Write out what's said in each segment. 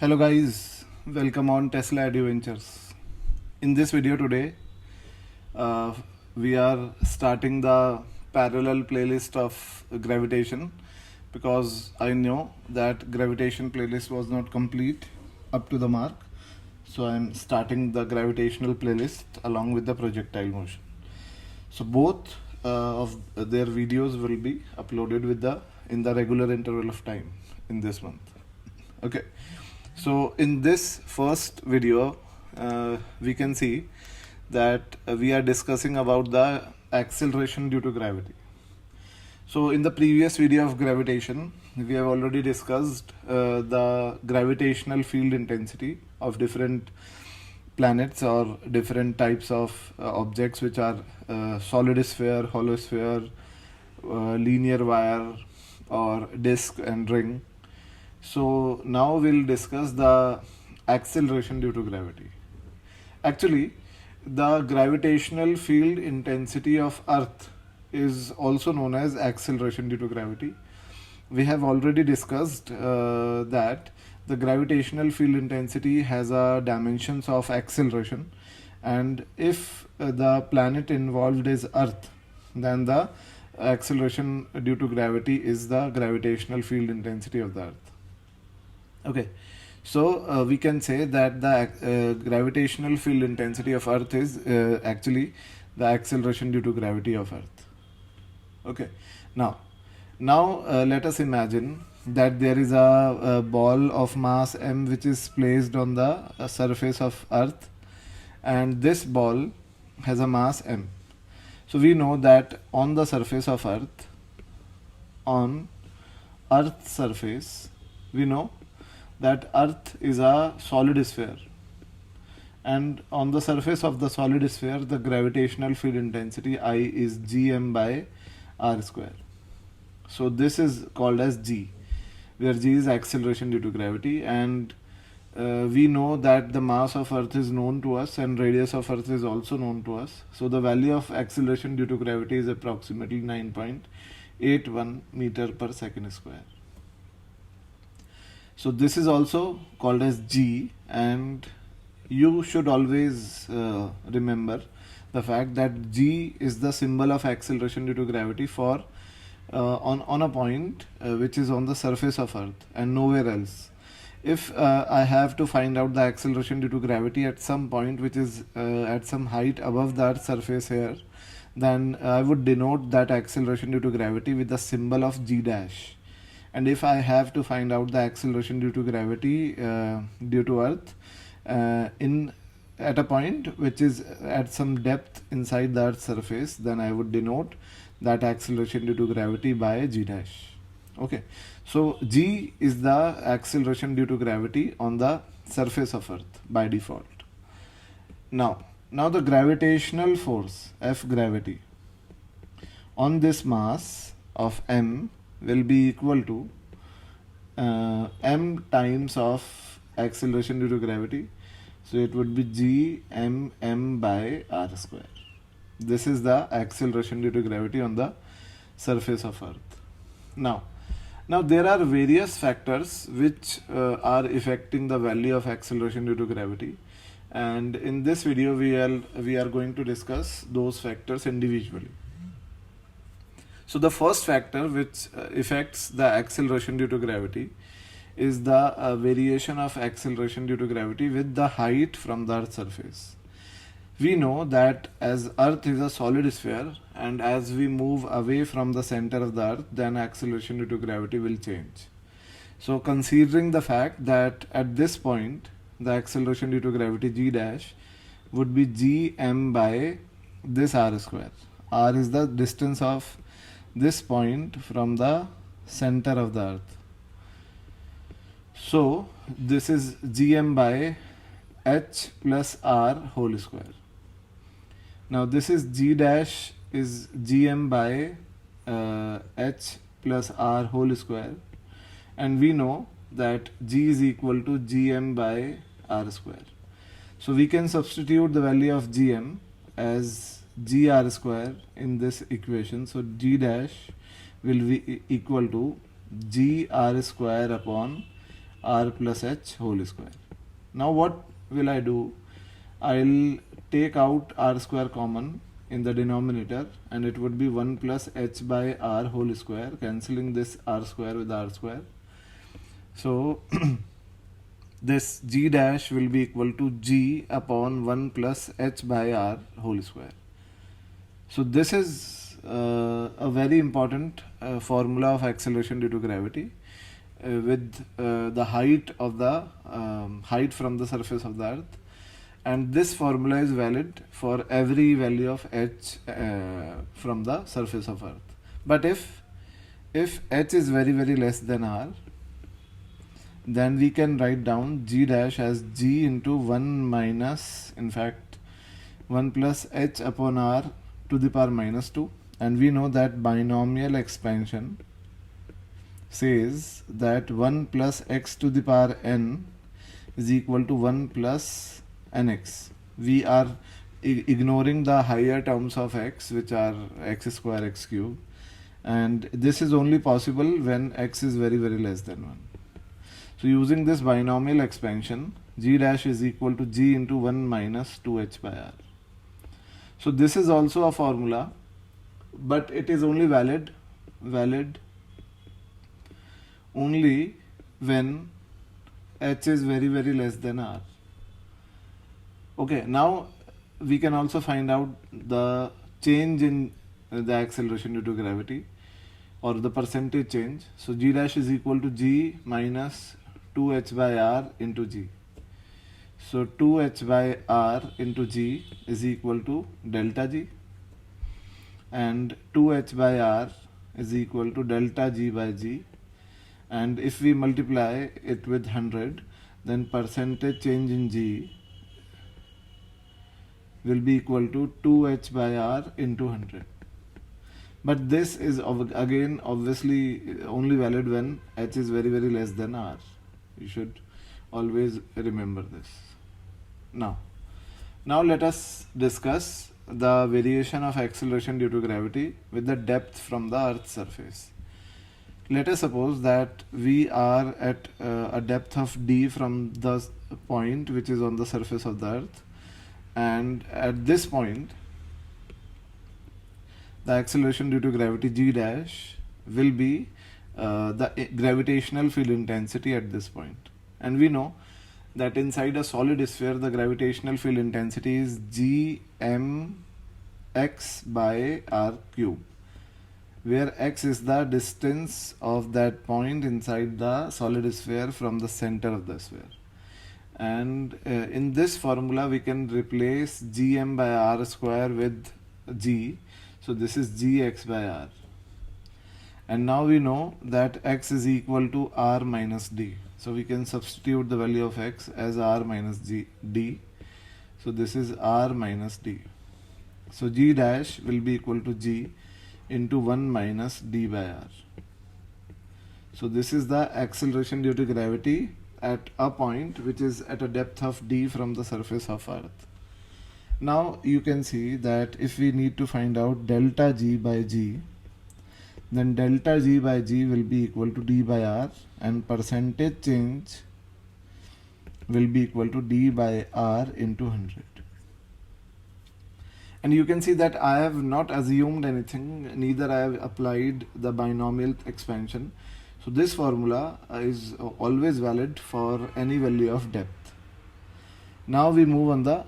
Hello guys, welcome on Tesla Adventures. In this video today, uh, we are starting the parallel playlist of Gravitation because I know that Gravitation playlist was not complete up to the mark. So I am starting the gravitational playlist along with the projectile motion. So both of their videos will be uploaded in the regular interval of time in this month. Okay. So in this first video, we can see that we are discussing about the acceleration due to gravity. So in the previous video of gravitation, we have already discussed the gravitational field intensity of different planets or different types of objects which are solid sphere, hollow sphere, linear wire or disk and ring. So now we'll discuss the acceleration due to gravity. Actually, the gravitational field intensity of Earth is also known as acceleration due to gravity. We have already discussed that the gravitational field intensity has a dimensions of acceleration, and if the planet involved is Earth, then the acceleration due to gravity is the gravitational field intensity of the Earth. Okay, so we can say that the gravitational field intensity of Earth is actually the acceleration due to gravity of Earth. Okay, now let us imagine that there is a ball of mass m which is placed on the surface of Earth, and this ball has a mass m. So we know that on the surface of Earth, on Earth's surface, we know that Earth is a solid sphere, and on the surface of the solid sphere the gravitational field intensity I is gm by r square. So this is called as g, where g is acceleration due to gravity, and we know that the mass of Earth is known to us and radius of Earth is also known to us. So the value of acceleration due to gravity is approximately 9.81 meter per second square. So this is also called as g, and you should always remember the fact that g is the symbol of acceleration due to gravity for on a point which is on the surface of Earth and nowhere else. If I have to find out the acceleration due to gravity at some point which is at some height above the Earth's surface here, then I would denote that acceleration due to gravity with the symbol of g dash. And if I have to find out the acceleration due to gravity due to Earth at a point which is at some depth inside the Earth's surface, then I would denote that acceleration due to gravity by g dash. Okay, so g is the acceleration due to gravity on the surface of Earth by default. Now the gravitational force F gravity on this mass of m will be equal to m times of acceleration due to gravity. So it would be g m by r square. This is the acceleration due to gravity on the surface of Earth. Now there are various factors which are affecting the value of acceleration due to gravity, and in this video we are going to discuss those factors individually. So the first factor which affects the acceleration due to gravity is the variation of acceleration due to gravity with the height from the Earth's surface. We know that as Earth is a solid sphere, and as we move away from the center of the Earth, then acceleration due to gravity will change. So considering the fact that at this point the acceleration due to gravity g dash would be gm by this r square. R is the distance of this point from the center of the Earth. So this is gm by h plus r whole square. Now this is g dash is gm by h plus r whole square, and we know that g is equal to gm by r square. So we can substitute the value of gm as gr square in this equation. So g dash will be equal to gr square upon r plus h whole square. Now what will I do? I'll take out r square common in the denominator, and it would be 1 plus h by r whole square, cancelling this r square with r square. So this g dash will be equal to g upon 1 plus h by r whole square. So this is a very important formula of acceleration due to gravity, with the height of the height from the surface of the earth, and this formula is valid for every value of h from the surface of earth. But if h is very less than r, then we can write down g dash as g into 1 minus, in fact 1 plus h upon r to the power minus 2, and we know that binomial expansion says that 1 plus x to the power n is equal to 1 plus nx. We are ignoring the higher terms of x, which are x square, x cube, and this is only possible when x is very less than 1. So using this binomial expansion, g dash is equal to g into 1 minus 2h by r. So this is also a formula, but it is only valid only when h is very less than r. Okay, now we can also find out the change in the acceleration due to gravity, or the percentage change. So g dash is equal to g minus 2h by r into g. So 2h by r into g is equal to delta g, and 2h by r is equal to delta g by g, and if we multiply it with 100, then percentage change in g will be equal to 2h by r into 100. But this is again obviously only valid when h is very less than r. You should always remember this. Now let us discuss the variation of acceleration due to gravity with the depth from the Earth's surface. Let us suppose that we are at a depth of d from the point which is on the surface of the Earth, and at this point the acceleration due to gravity g dash will be the gravitational field intensity at this point. And we know that inside a solid sphere the gravitational field intensity is gmx by r cube, where x is the distance of that point inside the solid sphere from the center of the sphere. And in this formula we can replace gm by r square with g, so this is gx by r. And now we know that x is equal to r minus d, so we can substitute the value of x as r minus d, so this is r minus d. So g dash will be equal to g into 1 minus d by r. So this is the acceleration due to gravity at a point which is at a depth of d from the surface of Earth. Now you can see that if we need to find out delta g by g, then delta g by g will be equal to d by r, and percentage change will be equal to d by r into 100. And you can see that I have not assumed anything, neither I have applied the binomial expansion. So this formula is always valid for any value of depth. Now we move on the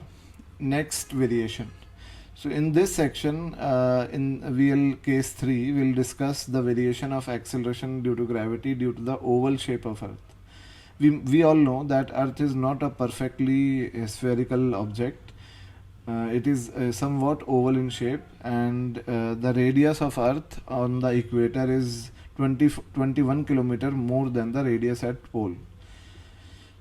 next variation. So in this section, in VL case 3, we'll discuss the variation of acceleration due to gravity due to the oval shape of Earth. We all know that Earth is not a perfectly spherical object. It is somewhat oval in shape, and the radius of Earth on the equator is 21 kilometer more than the radius at pole.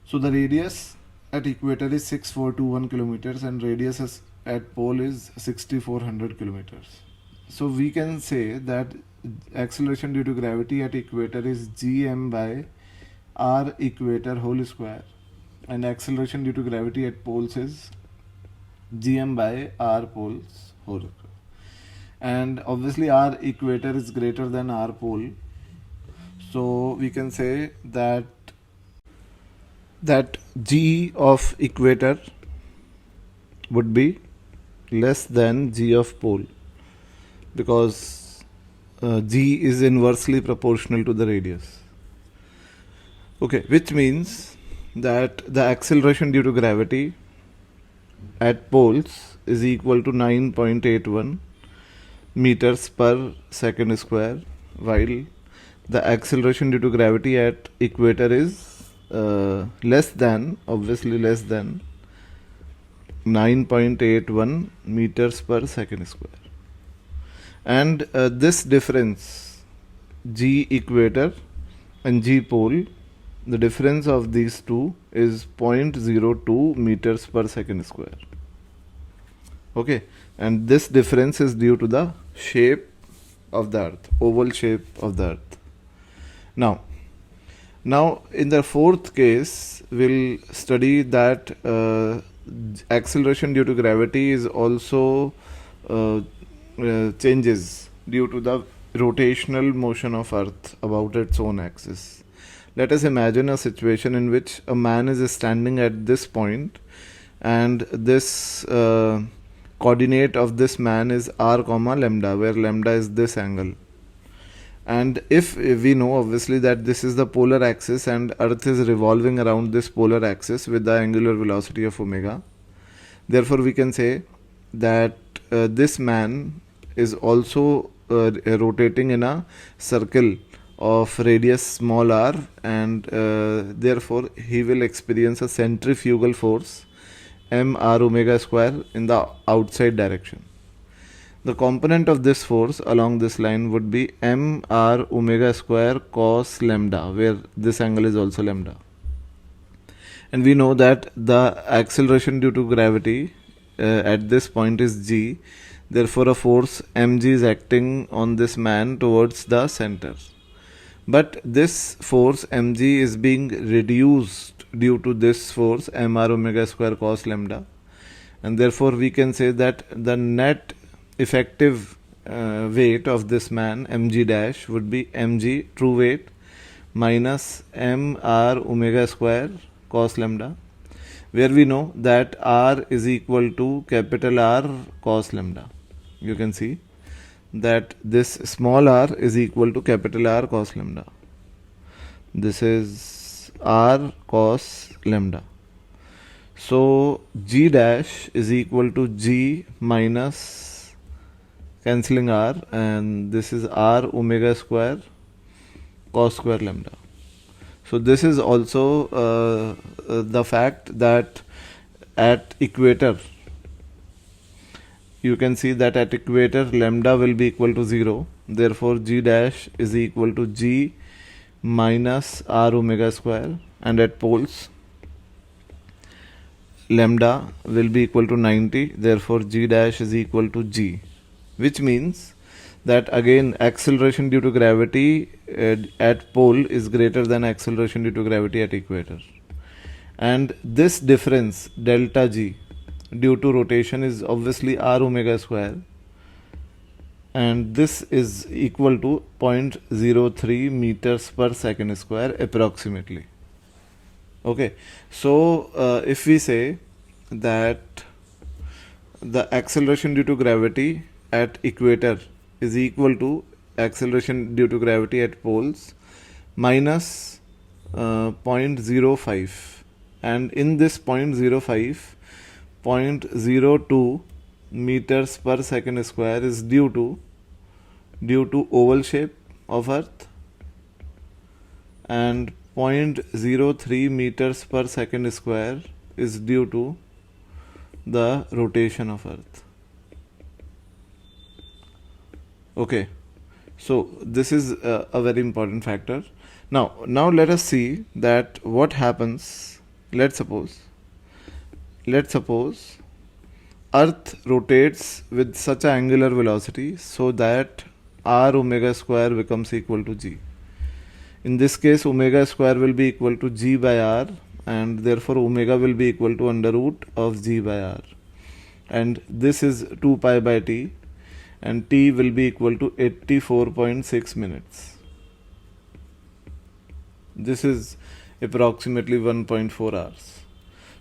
So the radius at equator is 6421 kilometers, and radius at pole is 6400 kilometers. So we can say that acceleration due to gravity at equator is gm by r equator whole square, and acceleration due to gravity at poles is gm by r poles whole square. And obviously r equator is greater than r pole, so we can say that that G of equator would be less than G of pole, because G is inversely proportional to the radius. Okay, which means that the acceleration due to gravity at poles is equal to 9.81 meters per second square, while the acceleration due to gravity at equator is obviously less than 9.81 meters per second square. And this difference, G equator and G pole, the difference of these two is 0.02 meters per second square. Okay, and this difference is due to the shape of the earth, oval shape of the earth. Now in the fourth case, we'll study that acceleration due to gravity is also changes due to the rotational motion of earth about its own axis. Let us imagine a situation in which a man is standing at this point, and this coordinate of this man is r comma lambda, where lambda is this angle. And if we know obviously that this is the polar axis and earth is revolving around this polar axis with the angular velocity of omega, therefore we can say that this man is also rotating in a circle of radius small r, and therefore he will experience a centrifugal force m r omega square in the outside direction. The component of this force along this line would be m r omega square cos lambda, where this angle is also lambda. And we know that the acceleration due to gravity at this point is g, therefore a force mg is acting on this man towards the center. But this force mg is being reduced due to this force m r omega square cos lambda, and therefore we can say that the net effective weight of this man mg dash would be mg true weight minus m r omega square cos lambda, where we know that r is equal to capital R cos lambda. You can see that this small r is equal to capital R cos lambda. This is r cos lambda. So g dash is equal to g minus cancelling r, and this is r omega square cos square lambda. So this is also the fact that at equator, you can see that at equator lambda will be equal to 0, therefore g dash is equal to g minus r omega square, and at poles lambda will be equal to 90, therefore g dash is equal to g, which means that again acceleration due to gravity at pole is greater than acceleration due to gravity at equator, and this difference delta g due to rotation is obviously r omega square, and this is equal to 0.03 meters per second square approximately. Okay, so if we say that the acceleration due to gravity at equator is equal to acceleration due to gravity at poles minus 0.05, and in this 0.05, 0.02 meters per second square is due to oval shape of earth, and 0.03 meters per second square is due to the rotation of earth. Okay, so this is a very important factor. Now let us see that what happens. Let's suppose earth rotates with such an angular velocity so that r omega square becomes equal to g. In this case, omega square will be equal to g by r, and therefore omega will be equal to under root of g by r, and this is 2 pi by t, and t will be equal to 84.6 minutes. This is approximately 1.4 hours.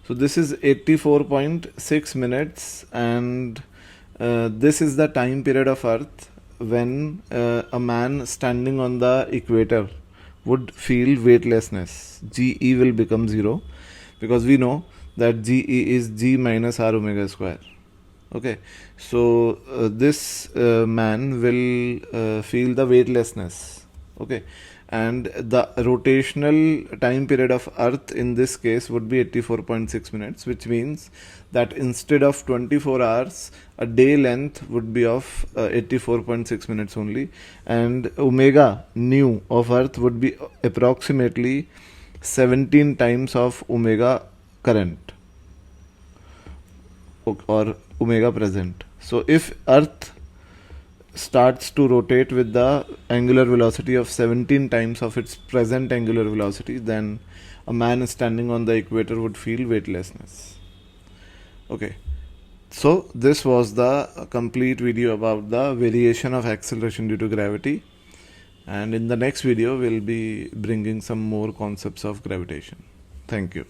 So this is 84.6 minutes, and this is the time period of Earth when a man standing on the equator would feel weightlessness. GE will become 0, because we know that GE is G minus R omega square. Okay, so this man will feel the weightlessness. Okay, and the rotational time period of Earth in this case would be 84.6 minutes, which means that instead of 24 hours, a day length would be of 84.6 minutes only, and omega nu of Earth would be approximately 17 times of omega current or omega present. So if Earth starts to rotate with the angular velocity of 17 times of its present angular velocity, then a man standing on the equator would feel weightlessness. Okay, so this was the complete video about the variation of acceleration due to gravity, and in the next video we'll be bringing some more concepts of gravitation. Thank you.